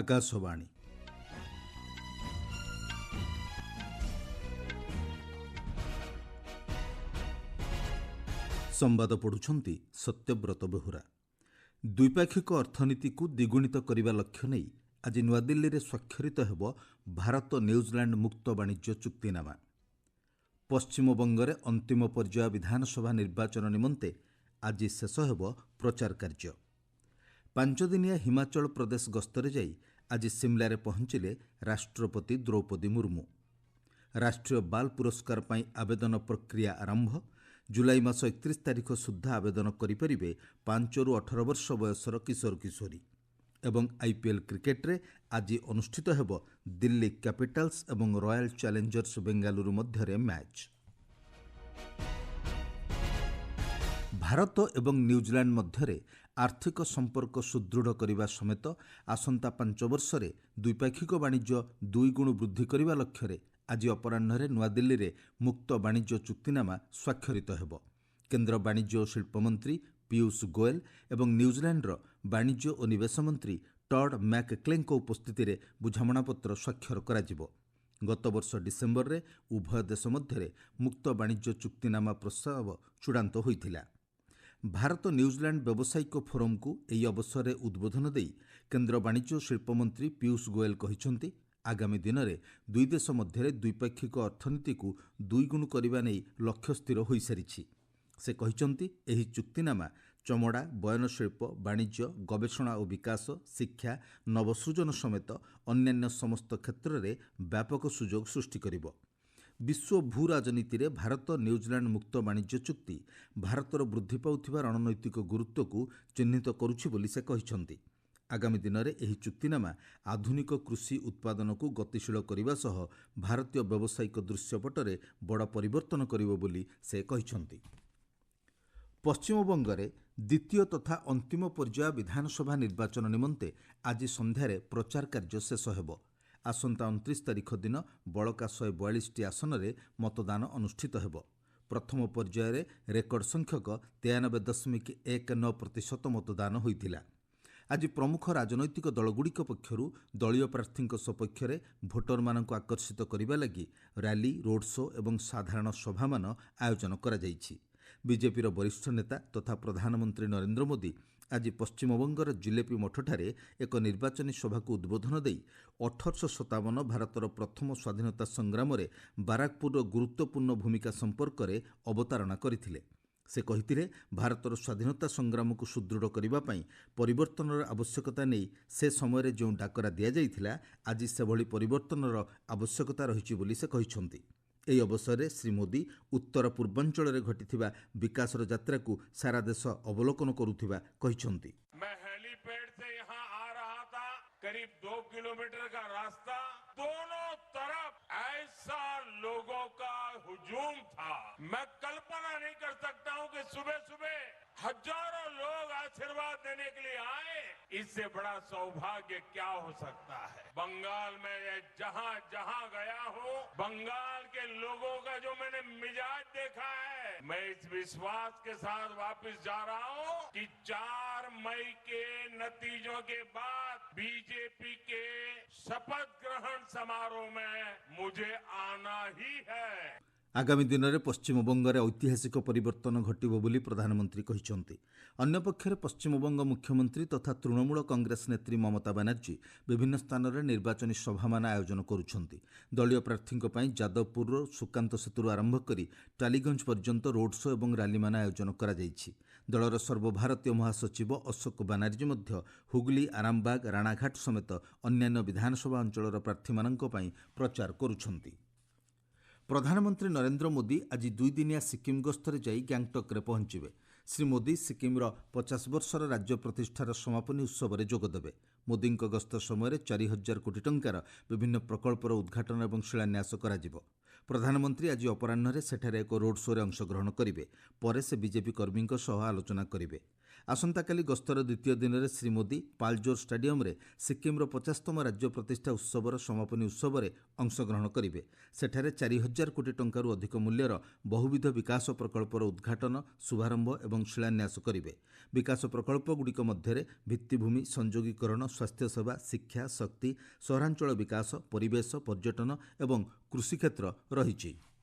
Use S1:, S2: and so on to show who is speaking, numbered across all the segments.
S1: ଆକାଶବାଣୀ। ସମ୍ବାଦ ପଢ଼ୁଛନ୍ତି ସତ୍ୟବ୍ରତ ବେହୁରା। ଦ୍ୱିପାକ୍ଷିକ ଅର୍ଥନୀତିକୁ ଦ୍ୱିଗୁଣିତ କରିବା ଲକ୍ଷ୍ୟ ନେଇ ଆଜି ନୂଆଦିଲ୍ଲୀରେ ସ୍ୱାକ୍ଷରିତ ହେବ ଭାରତ ନ୍ୟୁଜିଲାଣ୍ଡ ମୁକ୍ତ ବାଣିଜ୍ୟ ଚୁକ୍ତିନାମା। ପଶ୍ଚିମବଙ୍ଗରେ ଅନ୍ତିମ ପର୍ଯ୍ୟାୟ ବିଧାନସଭା ନିର୍ବାଚନ ନିମନ୍ତେ ଆଜି ଶେଷ ହେବ ପ୍ରଚାର କାର୍ଯ୍ୟ। 5 ଦିନିଆ ହିମାଚଳ ପ୍ରଦେଶ ଗସ୍ତରେ ଯାଇ ଆଜି ସିମଲାରେ ପହଞ୍ଚିଲେ ରାଷ୍ଟ୍ରପତି ଦ୍ରୌପଦୀ ମୁର୍ମୁ। ରାଷ୍ଟ୍ରୀୟ ବାଲ୍ ପୁରସ୍କାର ପାଇଁ ଆବେଦନ ପ୍ରକ୍ରିୟା ଆରମ୍ଭ। ଜୁଲାଇ ମାସ 31 ତାରିଖ ସୁଦ୍ଧା ଆବେଦନ କରିପାରିବେ 5ରୁ 18 ବର୍ଷ ବୟସର କିଶୋର କିଶୋରୀ। ଏବଂ IPL କ୍ରିକେଟରେ ଆଜି ଅନୁଷ୍ଠିତ ହେବ ଦିଲ୍ଲୀ କ୍ୟାପିଟାଲ୍ସ ଏବଂ ରୟାଲ ଚ୍ୟାଲେଞ୍ଜର୍ସ ବେଙ୍ଗାଲୁରୁ ମଧ୍ୟରେ ମ୍ୟାଚ୍। ଭାରତ ଏବଂ ନ୍ୟୁଜିଲାଣ୍ଡ ମଧ୍ୟରେ ଆର୍ଥିକ ସମ୍ପର୍କ ସୁଦୃଢ଼ କରିବା ସମେତ ଆସନ୍ତା 5 ବର୍ଷରେ ଦ୍ୱିପାକ୍ଷିକ ବାଣିଜ୍ୟ 2 ଗୁଣ ବୃଦ୍ଧି କରିବା ଲକ୍ଷ୍ୟରେ ଆଜି ଅପରାହ୍ନରେ ନୂଆଦିଲ୍ଲୀରେ ମୁକ୍ତ ବାଣିଜ୍ୟ ଚୁକ୍ତିନାମା ସ୍ୱାକ୍ଷରିତ ହେବ। କେନ୍ଦ୍ର ବାଣିଜ୍ୟ ଓ ଶିଳ୍ପ ମନ୍ତ୍ରୀ ପୀୟୂଷ ଗୋଏଲ ଏବଂ ନ୍ୟୁଜିଲାଣ୍ଡର ବାଣିଜ୍ୟ ଓ ନିବେଶ ମନ୍ତ୍ରୀ ଟଡ୍ ମ୍ୟାକକ୍ଲେଙ୍କ ଉପସ୍ଥିତିରେ ବୁଝାମଣାପତ୍ର ସ୍ୱାକ୍ଷର କରାଯିବ। ଗତବର୍ଷ ଡିସେମ୍ବରରେ ଉଭୟ ଦେଶ ମଧ୍ୟରେ ମୁକ୍ତ ବାଣିଜ୍ୟ ଚୁକ୍ତିନାମା ପ୍ରସ୍ତାବ ଚୂଡ଼ାନ୍ତ ହୋଇଥିଲା। ଭାରତ ନ୍ୟୁଜିଲାଣ୍ଡ ବ୍ୟବସାୟିକ ଫୋରମକୁ ଏହି ଅବସରରେ ଉଦ୍ବୋଧନ ଦେଇ କେନ୍ଦ୍ର ବାଣିଜ୍ୟ ଓ ଶିଳ୍ପ ମନ୍ତ୍ରୀ ପୀୟୂଷ ଗୋଏଲ କହିଛନ୍ତି, ଆଗାମୀ ଦିନରେ ଦୁଇ ଦେଶ ମଧ୍ୟରେ ଦ୍ୱିପାକ୍ଷିକ ଅର୍ଥନୀତିକୁ 2 ଗୁଣ କରିବା ନେଇ ଲକ୍ଷ୍ୟ ସ୍ଥିର ହୋଇସାରିଛି। ସେ କହିଛନ୍ତି, ଏହି ଚୁକ୍ତିନାମା ଚମଡ଼ା, ବୟନଶିଳ୍ପ, ବାଣିଜ୍ୟ, ଗବେଷଣା ଓ ବିକାଶ, ଶିକ୍ଷା, ନବସୃଜନ ସମେତ ଅନ୍ୟାନ୍ୟ ସମସ୍ତ କ୍ଷେତ୍ରରେ ବ୍ୟାପକ ସୁଯୋଗ ସୃଷ୍ଟି କରିବ। ବିଶ୍ୱ ଭୂ ରାଜନୀତିରେ ଭାରତ ନ୍ୟୁଜିଲାଣ୍ଡ ମୁକ୍ତ ବାଣିଜ୍ୟ ଚୁକ୍ତି ଭାରତର ବୃଦ୍ଧି ପାଉଥିବା ରଣନୈତିକ ଗୁରୁତ୍ୱକୁ ଚିହ୍ନିତ କରୁଛି ବୋଲି ସେ କହିଛନ୍ତି। ଆଗାମୀ ଦିନରେ ଏହି ଚୁକ୍ତିନାମା ଆଧୁନିକ କୃଷି ଉତ୍ପାଦନକୁ ଗତିଶୀଳ କରିବା ସହ ଭାରତୀୟ ବ୍ୟବସାୟିକ ଦୃଶ୍ୟପଟରେ ବଡ଼ ପରିବର୍ତ୍ତନ କରିବ ବୋଲି ସେ କହିଛନ୍ତି। ପଶ୍ଚିମବଙ୍ଗରେ ଦ୍ୱିତୀୟ ତଥା ଅନ୍ତିମ ପର୍ଯ୍ୟାୟ ବିଧାନସଭା ନିର୍ବାଚନ ନିମନ୍ତେ ଆଜି ସନ୍ଧ୍ୟାରେ ପ୍ରଚାର କାର୍ଯ୍ୟ ଶେଷ ହେବ। ଆସନ୍ତା 29 ତାରିଖ ଦିନ ବଳକା 142ଟି ଆସନରେ ମତଦାନ ଅନୁଷ୍ଠିତ ହେବ। ପ୍ରଥମ ପର୍ଯ୍ୟାୟରେ ରେକର୍ଡ ସଂଖ୍ୟକ 93.19% ମତଦାନ ହୋଇଥିଲା। ଆଜି ପ୍ରମୁଖ ରାଜନୈତିକ ଦଳଗୁଡ଼ିକ ପକ୍ଷରୁ ଦଳୀୟ ପ୍ରାର୍ଥୀଙ୍କ ସପକ୍ଷରେ ଭୋଟରମାନଙ୍କୁ ଆକର୍ଷିତ କରିବା ଲାଗି ର୍ୟାଲି, ରୋଡ୍ ଶୋ ଏବଂ ସାଧାରଣ ସଭାମାନ ଆୟୋଜନ କରାଯାଇଛି। ବିଜେପିର ବରିଷ୍ଠ ନେତା ତଥା ପ୍ରଧାନମନ୍ତ୍ରୀ ନରେନ୍ଦ୍ର ମୋଦି ଆଜି ପଶ୍ଚିମବଙ୍ଗର ଜିଲେପି ମଠଠାରେ ଏକ ନିର୍ବାଚନୀ ସଭାକୁ ଉଦ୍ବୋଧନ ଦେଇ 1857 ଭାରତର ପ୍ରଥମ ସ୍ୱାଧୀନତା ସଂଗ୍ରାମରେ ବାରାକପୁରର ଗୁରୁତ୍ୱପୂର୍ଣ୍ଣ ଭୂମିକା ସମ୍ପର୍କରେ ଅବତାରଣା କରିଥିଲେ। ସେ କହିଥିଲେ, ଭାରତର ସ୍ୱାଧୀନତା ସଂଗ୍ରାମକୁ ସୁଦୃଢ଼ କରିବା ପାଇଁ ପରିବର୍ତ୍ତନର ଆବଶ୍ୟକତା ନେଇ ସେ ସମୟରେ ଯେଉଁ ଡାକରା ଦିଆଯାଇଥିଲା, ଆଜି ସେଭଳି ପରିବର୍ତ୍ତନର ଆବଶ୍ୟକତା ରହିଛି ବୋଲି ସେ କହିଛନ୍ତି। ଏହି ଅବସରରେ ଶ୍ରୀ ମୋଦି ଉତ୍ତର ପୂର୍ବାଞ୍ଚଳରେ ଘଟିଥିବା ବିକାଶର ଯାତ୍ରାକୁ ସାରା ଦେଶ ଅବଲୋକନ କରୁଥିବା କହିଛନ୍ତି।
S2: करीब 2 किलोमीटर का रास्ता, दोनों तरफ ऐसा लोगों का हुजूम था। मैं कल्पना नहीं कर सकता हूं कि सुबह सुबह हजारों लोग आशीर्वाद देने के लिए आए। इससे बड़ा सौभाग्य क्या हो सकता है। बंगाल में जहां जहां गया हूं, बंगाल के लोगों का जो मैंने मिजाज देखा है, मैं इस विश्वास के साथ वापस जा रहा हूं कि 4 मई के नतीजों के बाद बीजेपी के शपथ ग्रहण समारोह में मुझे आना ही है।
S1: ଆଗାମୀ ଦିନରେ ପଶ୍ଚିମବଙ୍ଗରେ ଐତିହାସିକ ପରିବର୍ତ୍ତନ ଘଟିବ ବୋଲି ପ୍ରଧାନମନ୍ତ୍ରୀ କହିଛନ୍ତି। ଅନ୍ୟପକ୍ଷରେ ପଶ୍ଚିମବଙ୍ଗ ମୁଖ୍ୟମନ୍ତ୍ରୀ ତଥା ତୃଣମୂଳ କଂଗ୍ରେସ ନେତ୍ରୀ ମମତା ବାନାର୍ଜୀ ବିଭିନ୍ନ ସ୍ଥାନରେ ନିର୍ବାଚନୀ ସଭାମାନ ଆୟୋଜନ କରୁଛନ୍ତି। ଦଳୀୟ ପ୍ରାର୍ଥୀଙ୍କ ପାଇଁ ଯାଦବପୁରର ସୁକାନ୍ତ ସେତୁରୁ ଆରମ୍ଭ କରି ଟାଲିଗଞ୍ଜ ପର୍ଯ୍ୟନ୍ତ ରୋଡ୍ ଶୋ ଏବଂ ରାଲିମାନ ଆୟୋଜନ କରାଯାଇଛି। ଦଳର ସର୍ବଭାରତୀୟ ମହାସଚିବ ଅଶୋକ ବାନାର୍ଜୀ ମଧ୍ୟ ହୁଗୁଲି, ଆରାମବାଗ, ରାଣାଘାଟ ସମେତ ଅନ୍ୟାନ୍ୟ ବିଧାନସଭା ଅଞ୍ଚଳର ପ୍ରାର୍ଥୀମାନଙ୍କ ପାଇଁ ପ୍ରଚାର କରୁଛନ୍ତି। ପ୍ରଧାନମନ୍ତ୍ରୀ ନରେନ୍ଦ୍ର ମୋଦି ଆଜି 2 ଦିନିଆ ସିକିମ୍ ଗସ୍ତରେ ଯାଇ ଗ୍ୟାଙ୍ଗଟକ୍ରେ ପହଞ୍ଚିବେ। ଶ୍ରୀ ମୋଦି ସିକିମ୍ର 50 ବର୍ଷର ରାଜ୍ୟ ପ୍ରତିଷ୍ଠାର ସମାପନୀ ଉତ୍ସବରେ ଯୋଗଦେବେ। ମୋଦିଙ୍କ ଗସ୍ତ ସମୟରେ 4,000 କୋଟି ଟଙ୍କାର ବିଭିନ୍ନ ପ୍ରକଳ୍ପର ଉଦ୍ଘାଟନ ଏବଂ ଶିଳାନ୍ୟାସ କରାଯିବ। ପ୍ରଧାନମନ୍ତ୍ରୀ ଆଜି ଅପରାହ୍ନରେ ସେଠାରେ ଏକ ରୋଡ୍ ଶୋରେ ଅଂଶଗ୍ରହଣ କରିବେ। ପରେ ସେ ବିଜେପି କର୍ମୀଙ୍କ ସହ ଆଲୋଚନା କରିବେ। ଆସନ୍ତାକାଲି ଗସ୍ତର ଦ୍ୱିତୀୟ ଦିନରେ ଶ୍ରୀ ମୋଦି ପାଲଜୋର ଷ୍ଟାଡିୟମରେ ସିକ୍କିମର 50ତମ ରାଜ୍ୟ ପ୍ରତିଷ୍ଠା ଉତ୍ସବର ସମାପନୀ ଉତ୍ସବରେ ଅଂଶଗ୍ରହଣ କରିବେ। ସେଠାରେ 4,000 କୋଟି ଟଙ୍କାରୁ ଅଧିକ ମୂଲ୍ୟର ବହୁବିଧ ବିକାଶ ପ୍ରକଳ୍ପର ଉଦ୍ଘାଟନ, ଶୁଭାରମ୍ଭ ଏବଂ ଶିଳାନ୍ୟାସ କରିବେ। ବିକାଶ ପ୍ରକଳ୍ପଗୁଡ଼ିକ ମଧ୍ୟରେ ଭିତ୍ତିଭୂମି ସଂଯୋଗୀକରଣ, ସ୍ୱାସ୍ଥ୍ୟସେବା, ଶିକ୍ଷା, ଶକ୍ତି, ସହରାଞ୍ଚଳ ବିକାଶ, ପରିବେଶ, ପର୍ଯ୍ୟଟନ ଏବଂ କୃଷିକ୍ଷେତ୍ର ରହିଛି।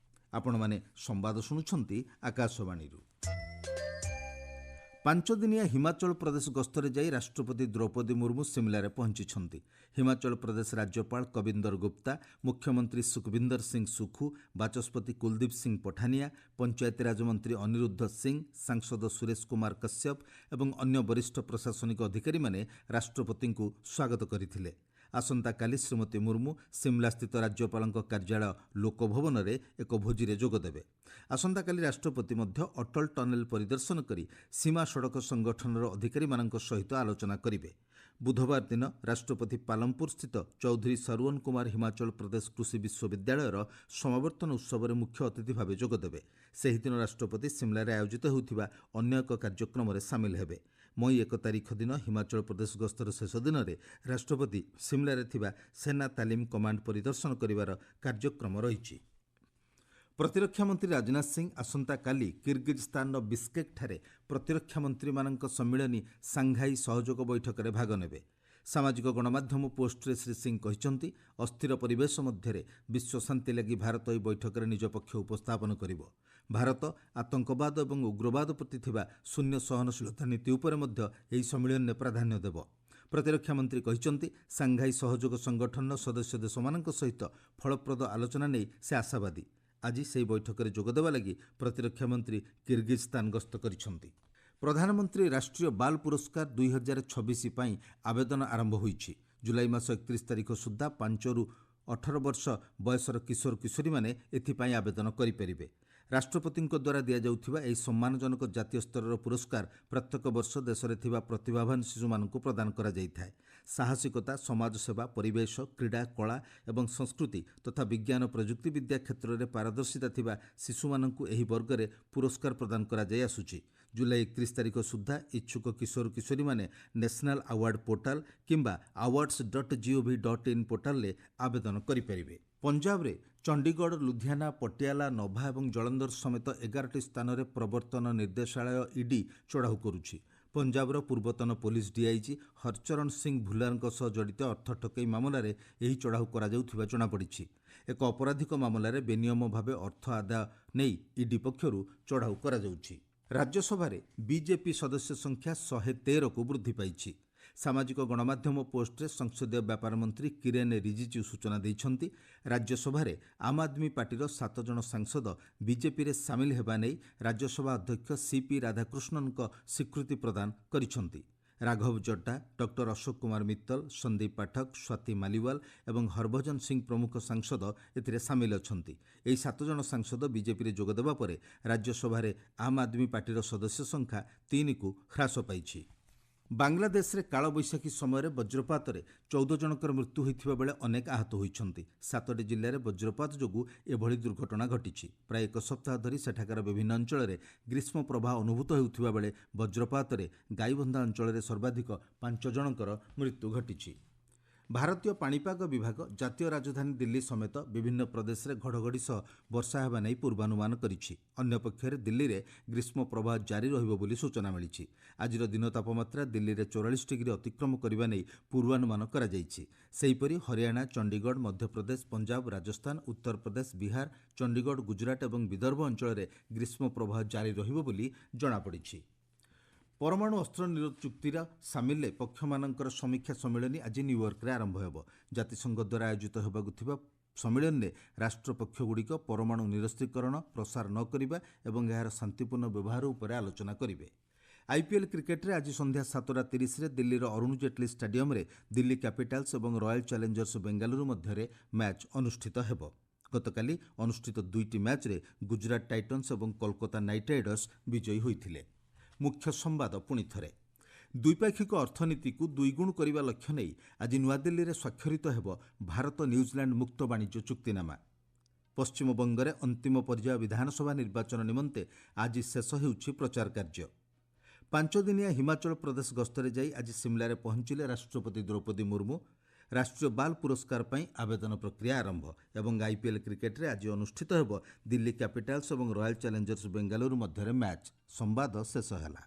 S1: ଆପଣମାନେ ସମ୍ବାଦ ଶୁଣୁଛନ୍ତି ଆକାଶବାଣୀରୁ। 5 ଦିନିଆ ହିମାଚଳ ପ୍ରଦେଶ ଗସ୍ତରେ ଯାଇ ରାଷ୍ଟ୍ରପତି ଦ୍ରୌପଦୀ ମୁର୍ମୁ ସିମ୍ଲାରେ ପହଞ୍ଚିଛନ୍ତି। ହିମାଚଳ ପ୍ରଦେଶ ରାଜ୍ୟପାଳ କବିନ୍ଦର ଗୁପ୍ତା, ମୁଖ୍ୟମନ୍ତ୍ରୀ ସୁଖବିନ୍ଦର ସିଂ ସୁଖୁ, ବାଚସ୍ପତି କୁଲଦୀପ ସିଂ ପଠାନିଆ, ପଞ୍ଚାୟତିରାଜ ମନ୍ତ୍ରୀ ଅନିରୁଦ୍ଧ ସିଂ, ସାଂସଦ ସୁରେଶ କୁମାର କଶ୍ୟପ ଏବଂ ଅନ୍ୟ ବରିଷ୍ଠ ପ୍ରଶାସନିକ ଅଧିକାରୀମାନେ ରାଷ୍ଟ୍ରପତିଙ୍କୁ ସ୍ୱାଗତ କରିଥିଲେ। ଆସନ୍ତାକାଲି ଶ୍ରୀମତୀ ମୁର୍ମୁ ସିମ୍ଲାସ୍ଥିତ ରାଜ୍ୟପାଳଙ୍କ କାର୍ଯ୍ୟାଳୟ ଲୋକଭବନରେ ଏକ ଭୋଜିରେ ଯୋଗଦେବେ। ଆସନ୍ତାକାଲି ରାଷ୍ଟ୍ରପତି ମଧ୍ୟ ଅଟଳ ଟନେଲ ପରିଦର୍ଶନ କରି ସୀମା ସଡ଼କ ସଂଗଠନର ଅଧିକାରୀମାନଙ୍କ ସହିତ ଆଲୋଚନା କରିବେ। ବୁଧବାର ଦିନ ରାଷ୍ଟ୍ରପତି ପାଲମପୁରସ୍ଥିତ ଚୌଧୁରୀ ସରୱନ କୁମାର ହିମାଚଳ ପ୍ରଦେଶ କୃଷି ବିଶ୍ୱବିଦ୍ୟାଳୟର ସମାବର୍ତ୍ତନ ଉତ୍ସବରେ ମୁଖ୍ୟ ଅତିଥି ଭାବେ ଯୋଗଦେବେ। ସେହିଦିନ ରାଷ୍ଟ୍ରପତି ସିମ୍ଲାରେ ଆୟୋଜିତ ହେଉଥିବା ଅନ୍ୟ ଏକ କାର୍ଯ୍ୟକ୍ରମରେ ସାମିଲ ହେବେ। ମଇ 1 ତାରିଖ ଦିନ ହିମାଚଳ ପ୍ରଦେଶ ଗସ୍ତର ଶେଷ ଦିନରେ ରାଷ୍ଟ୍ରପତି ସିମ୍ଲାରେ ଥିବା ସେନା ତାଲିମ କମାଣ୍ଡ ପରିଦର୍ଶନ କରିବାର କାର୍ଯ୍ୟକ୍ରମ ରହିଛି। ପ୍ରତିରକ୍ଷା ମନ୍ତ୍ରୀ ରାଜନାଥ ସିଂ ଆସନ୍ତାକାଲି କିର୍ଗିଜସ୍ତାନର ବିସ୍କେକ୍ଠାରେ ପ୍ରତିରକ୍ଷା ମନ୍ତ୍ରୀମାନଙ୍କ ସମ୍ମିଳନୀ ସାଂଘାଇ ସହଯୋଗ ବୈଠକରେ ଭାଗ ନେବେ। ସାମାଜିକ ଗଣମାଧ୍ୟମ ପୋଷ୍ଟରେ ଶ୍ରୀ ସିଂ କହିଛନ୍ତି, ଅସ୍ଥିର ପରିବେଶ ମଧ୍ୟରେ ବିଶ୍ୱଶାନ୍ତି ଲାଗି ଭାରତ ଏହି ବୈଠକରେ ନିଜ ପକ୍ଷ ଉପସ୍ଥାପନ କରିବ। ଭାରତ ଆତଙ୍କବାଦ ଏବଂ ଉଗ୍ରବାଦ ପ୍ରତି ଥିବା ଶୂନ୍ୟ ସହନଶୀଳତା ନୀତି ଉପରେ ମଧ୍ୟ ଏହି ସମ୍ମିଳନୀରେ ପ୍ରାଧାନ୍ୟ ଦେବ। ପ୍ରତିରକ୍ଷା ମନ୍ତ୍ରୀ କହିଛନ୍ତି, ସାଂଘାଇ ସହଯୋଗ ସଂଗଠନର ସଦସ୍ୟ ଦେଶମାନଙ୍କ ସହିତ ଫଳପ୍ରଦ ଆଲୋଚନା ନେଇ ସେ ଆଶାବାଦୀ। ଆଜି ସେହି ବୈଠକରେ ଯୋଗଦେବା ଲାଗି ପ୍ରତିରକ୍ଷା ମନ୍ତ୍ରୀ କିର୍ଗିଜସ୍ତାନ ଗସ୍ତ କରିଛନ୍ତି। ପ୍ରଧାନମନ୍ତ୍ରୀ ରାଷ୍ଟ୍ରୀୟ ବାଲ ପୁରସ୍କାର 2026 ପାଇଁ ଆବେଦନ ଆରମ୍ଭ ହୋଇଛି। ଜୁଲାଇ ମାସ 31 ତାରିଖ ସୁଦ୍ଧା 5ରୁ 18 ବର୍ଷ ବୟସର କିଶୋର କିଶୋରୀମାନେ ଏଥିପାଇଁ ଆବେଦନ କରିପାରିବେ। ରାଷ୍ଟ୍ରପତିଙ୍କ ଦ୍ୱାରା ଦିଆଯାଉଥିବା ଏହି ସମ୍ମାନଜନକ ଜାତୀୟ ସ୍ତରର ପୁରସ୍କାର ପ୍ରତ୍ୟେକ ବର୍ଷ ଦେଶରେ ଥିବା ପ୍ରତିଭାବାନ ଶିଶୁମାନଙ୍କୁ ପ୍ରଦାନ କରାଯାଇଥାଏ। ସାହସିକତା, ସମାଜସେବା, ପରିବେଶ, କ୍ରୀଡ଼ା, କଳା ଏବଂ ସଂସ୍କୃତି ତଥା ବିଜ୍ଞାନ ପ୍ରଯୁକ୍ତି ବିଦ୍ୟା କ୍ଷେତ୍ରରେ ପାରଦର୍ଶିତା ଥିବା ଶିଶୁମାନଙ୍କୁ ଏହି ବର୍ଗରେ ପୁରସ୍କାର ପ୍ରଦାନ କରାଯାଇ ଆସୁଛି। ଜୁଲାଇ 31 ତାରିଖ ସୁଦ୍ଧା ଇଚ୍ଛୁକ କିଶୋର କିଶୋରୀମାନେ ନ୍ୟାସନାଲ୍ ଆୱାର୍ଡ ପୋର୍ଟାଲ କିମ୍ବା awards.gov.in ପୋର୍ଟାଲରେ ଆବେଦନ କରିପାରିବେ। ପଞ୍ଜାବରେ ଚଣ୍ଡିଗଡ଼, ଲୁଧିଆନା, ପଟିଆଲା, ନଭା ଏବଂ ଜଳନ୍ଦର ସମେତ 11ଟି ସ୍ଥାନରେ ପ୍ରବର୍ତ୍ତନ ନିର୍ଦ୍ଦେଶାଳୟ ଇଡି ଚଢ଼ାଉ କରୁଛି। ପଞ୍ଜାବର ପୂର୍ବତନ ପୋଲିସ ଡିଆଇଜି ହରଚରଣ ସିଂ ଭୁଲାରଙ୍କ ସହ ଜଡ଼ିତ ଅର୍ଥ ଠକେଇ ମାମଲାରେ ଏହି ଚଢ଼ାଉ କରାଯାଉଥିବା ଜଣାପଡ଼ିଛି। ଏକ ଅପରାଧିକ ମାମଲାରେ ବେନିୟମ ଭାବେ ଅର୍ଥ ଆଦାୟ ନେଇ ଇଡି ପକ୍ଷରୁ ଚଢ଼ାଉ କରାଯାଉଛି। ରାଜ୍ୟସଭାରେ ବିଜେପି ସଦସ୍ୟ ସଂଖ୍ୟା 113କୁ ବୃଦ୍ଧି ପାଇଛି। ସାମାଜିକ ଗଣମାଧ୍ୟମ ପୋଷ୍ଟରେ ସଂସଦୀୟ ବ୍ୟାପାର ମନ୍ତ୍ରୀ କିରେନ ରିଜିଜୁ ସୂଚନା ଦେଇଛନ୍ତି, ରାଜ୍ୟସଭାରେ ଆମ ଆଦମୀ ପାର୍ଟିର 7 ଜଣ ସାଂସଦ ବିଜେପିରେ ସାମିଲ ହେବା ନେଇ ରାଜ୍ୟସଭା ଅଧ୍ୟକ୍ଷ ସିପି ରାଧାକୃଷ୍ଣନଙ୍କ ସ୍ୱୀକୃତି ପ୍ରଦାନ କରିଛନ୍ତି। ରାଘବ ଜଡ୍ଡା, ଡକ୍ଟର ଅଶୋକ କୁମାର ମିତ୍ତଲ, ସନ୍ଦୀପ ପାଠକ, ସ୍ୱାତି ମାଲିୱାଲ ଏବଂ ହରଭଜନ ସିଂ ପ୍ରମୁଖ ସାଂସଦ ଏଥିରେ ସାମିଲ ଅଛନ୍ତି। ଏହି 7 ଜଣ ସାଂସଦ ବିଜେପିରେ ଯୋଗଦେବା ପରେ ରାଜ୍ୟସଭାରେ ଆମ ଆଦମୀ ପାର୍ଟିର ସଦସ୍ୟ ସଂଖ୍ୟା 3କୁ ହ୍ରାସ ପାଇଛି। ବାଂଲାଦେଶରେ କାଳବୈଶାଖୀ ସମୟରେ ବଜ୍ରପାତରେ 14 ଜଣଙ୍କର ମୃତ୍ୟୁ ହୋଇଥିବା ବେଳେ ଅନେକ ଆହତ ହୋଇଛନ୍ତି। 7ଟି ଜିଲ୍ଲାରେ ବଜ୍ରପାତ ଯୋଗୁଁ ଏଭଳି ଦୁର୍ଘଟଣା ଘଟିଛି। ପ୍ରାୟ ଏକ ସପ୍ତାହ ଧରି ସେଠାକାର ବିଭିନ୍ନ ଅଞ୍ଚଳରେ ଗ୍ରୀଷ୍ମ ପ୍ରବାହ ଅନୁଭୂତ ହେଉଥିବା ବେଳେ ବଜ୍ରପାତରେ ଗାଇବନ୍ଧା ଅଞ୍ଚଳରେ ସର୍ବାଧିକ 5 ଜଣଙ୍କର ମୃତ୍ୟୁ ଘଟିଛି। ଭାରତୀୟ ପାଣିପାଗ ବିଭାଗ ଜାତୀୟ ରାଜଧାନୀ ଦିଲ୍ଲୀ ସମେତ ବିଭିନ୍ନ ପ୍ରଦେଶରେ ଘଡ଼ଘଡ଼ି ସହ ବର୍ଷା ହେବା ନେଇ ପୂର୍ବାନୁମାନ କରିଛି। ଅନ୍ୟପକ୍ଷରେ ଦିଲ୍ଲୀରେ ଗ୍ରୀଷ୍ମ ପ୍ରବାହ ଜାରି ରହିବ ବୋଲି ସୂଚନା ମିଳିଛି। ଆଜିର ଦିନ ତାପମାତ୍ରା ଦିଲ୍ଲୀରେ 44 ଡିଗ୍ରୀ ଅତିକ୍ରମ କରିବା ନେଇ ପୂର୍ବାନୁମାନ କରାଯାଇଛି। ସେହିପରି ହରିୟାଣା, ଚଣ୍ଡିଗଡ଼, ମଧ୍ୟପ୍ରଦେଶ, ପଞ୍ଜାବ, ରାଜସ୍ଥାନ, ଉତ୍ତରପ୍ରଦେଶ, ବିହାର, ଚଣ୍ଡିଗଡ଼, ଗୁଜରାଟ ଏବଂ ବିଦର୍ଭ ଅଞ୍ଚଳରେ ଗ୍ରୀଷ୍ମ ପ୍ରବାହ ଜାରି ରହିବ ବୋଲି ଜଣାପଡ଼ିଛି। ପରମାଣୁ ଅସ୍ତ୍ର ନିରୋଧ ଚୁକ୍ତିର ସାମିଲ ପକ୍ଷମାନଙ୍କର ସମୀକ୍ଷା ସମ୍ମିଳନୀ ଆଜି ନ୍ୟୁୟର୍କରେ ଆରମ୍ଭ ହେବ। ଜାତିସଂଘ ଦ୍ୱାରା ଆୟୋଜିତ ହେବାକୁ ଥିବା ସମ୍ମିଳନୀରେ ରାଷ୍ଟ୍ରପକ୍ଷଗୁଡ଼ିକ ପରମାଣୁ ନିରସ୍ତ୍ରୀକରଣ, ପ୍ରସାର ନ କରିବା ଏବଂ ଏହାର ଶାନ୍ତିପୂର୍ଣ୍ଣ ବ୍ୟବହାର ଉପରେ ଆଲୋଚନା କରିବେ। ଆଇପିଏଲ୍ କ୍ରିକେଟରେ ଆଜି ସନ୍ଧ୍ୟା 7:30ରେ ଦିଲ୍ଲୀର ଅରୁଣ ଜେଟଲୀ ଷ୍ଟାଡିୟମରେ ଦିଲ୍ଲୀ କ୍ୟାପିଟାଲ୍ସ ଏବଂ ରୟାଲ ଚ୍ୟାଲେଞ୍ଜର୍ସ ବେଙ୍ଗାଲୁରୁ ମଧ୍ୟରେ ମ୍ୟାଚ୍ ଅନୁଷ୍ଠିତ ହେବ। ଗତକାଲି ଅନୁଷ୍ଠିତ 2ଟି ମ୍ୟାଚ୍ରେ ଗୁଜରାଟ ଟାଇଟନ୍ସ ଏବଂ କୋଲକାତା ନାଇଟ୍ ରାଇଡର୍ସ ବିଜୟୀ ହୋଇଥିଲେ। ମୁଖ୍ୟ ସମ୍ବାଦ ପୁଣିଥରେ। ଦ୍ୱିପାକ୍ଷିକ ଅର୍ଥନୀତିକୁ ଦ୍ୱିଗୁଣ କରିବା ଲକ୍ଷ୍ୟ ନେଇ ଆଜି ନୂଆଦିଲ୍ଲୀରେ ସ୍ୱାକ୍ଷରିତ ହେବ ଭାରତ ନ୍ୟୁଜିଲାଣ୍ଡ ମୁକ୍ତ ବାଣିଜ୍ୟ ଚୁକ୍ତିନାମା। ପଶ୍ଚିମବଙ୍ଗରେ ଅନ୍ତିମ ପର୍ଯ୍ୟାୟ ବିଧାନସଭା ନିର୍ବାଚନ ନିମନ୍ତେ ଆଜି ଶେଷ ହେଉଛି ପ୍ରଚାର କାର୍ଯ୍ୟ। ପାଞ୍ଚଦିନିଆ ହିମାଚଳ ପ୍ରଦେଶ ଗସ୍ତରେ ଯାଇ ଆଜି ସିମ୍ଲାରେ ପହଞ୍ଚିଲେ ରାଷ୍ଟ୍ରପତି ଦ୍ରୌପଦୀ ମୁର୍ମୁ। ରାଷ୍ଟ୍ରୀୟ ବାଲ୍ ପୁରସ୍କାର ପାଇଁ ଆବେଦନ ପ୍ରକ୍ରିୟା ଆରମ୍ଭ ଏବଂ ଆଇପିଏଲ୍ କ୍ରିକେଟରେ ଆଜି ଅନୁଷ୍ଠିତ ହେବ ଦିଲ୍ଲୀ କ୍ୟାପିଟାଲ୍ସ ଏବଂ ରୟାଲ ଚ୍ୟାଲେଞ୍ଜର୍ସ ବେଙ୍ଗାଲୁରୁ ମଧ୍ୟରେ ମ୍ୟାଚ୍। ସମ୍ବାଦ ଶେଷ ହେଲା।